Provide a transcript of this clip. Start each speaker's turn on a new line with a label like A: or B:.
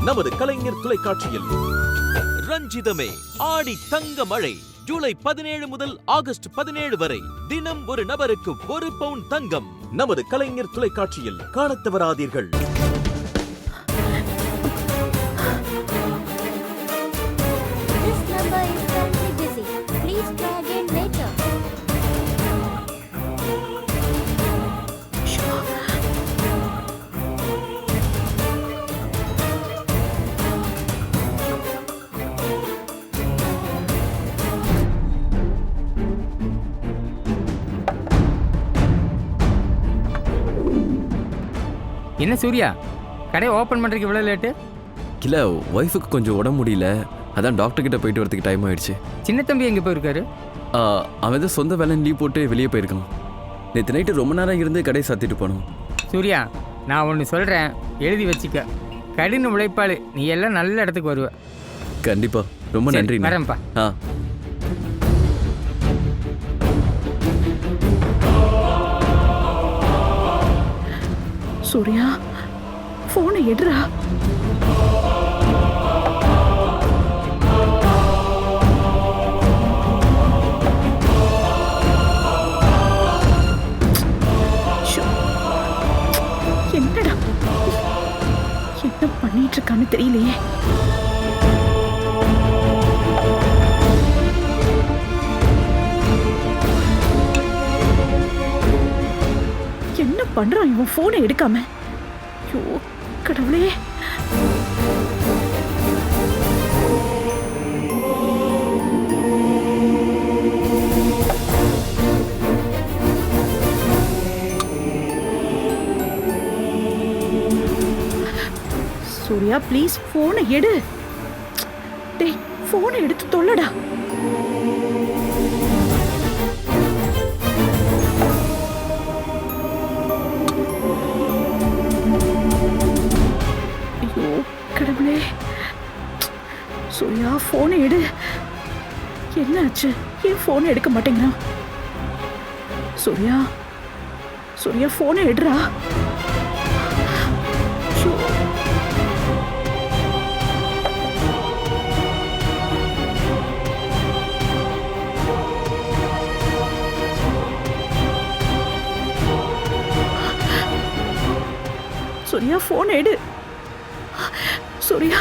A: நமது கலைஞர் தொலைக்காட்சியில். ரஞ்சிதமே ஆடி தங்க மழை ஜூலை 17 முதல் ஆகஸ்ட் 17 வரை தினம் ஒரு நபருக்கு 1 பவுன் தங்கம். நமது கலைஞர் தொலைக்காட்சியில் காணத் தவறாதீர்கள்.
B: என்ன சூர்யா, கடையை ஓப்பன் பண்ணுறதுக்கு இவ்வளோ லேட்டு?
C: இல்லை, ஒய்ஃபுக்கு கொஞ்சம் உடம்பு முடியல, அதான் டாக்டர் கிட்ட போயிட்டு வரதுக்கு டைம் ஆயிடுச்சு.
B: சின்ன தம்பி எங்கே போயிருக்காரு?
C: அவன் ஏதோ சொந்த வேலைன்னு லீவ் போட்டு வெளியே போயிருக்கான். நேற்று நைட்டு ரொம்ப நேரம் இருந்து கடையை சாத்திட்டு போனோம்.
B: சூர்யா, நான் ஒன்று சொல்கிறேன், எழுதி வச்சுக்க. கடின உழைப்பாளு, நீ எல்லாம் நல்ல இடத்துக்கு வருவ.
C: கண்டிப்பா, ரொம்ப நன்றி.
B: வரேன்ப்பா.
D: சூர்யா, போனை எடுறா. என்னடா என்ன பண்ணிட்டு இருக்கான்னு தெரியலையே. என்ன பண்றான் இவன் போனை எடுக்காம? ஐயோ கடவுளே. சூர்யா ப்ளீஸ் போனை எடு. டேய் போனை எடுத்து தொல்லடா. கடவுளே, சூர்யா போனை எடு. என்னாச்சு? ஏன் போனை எடுக்க மாட்டேங்கிறான்? சூர்யா, சூர்யா போனை எடுறா. சூர்யா போனை எடு. சூர்யா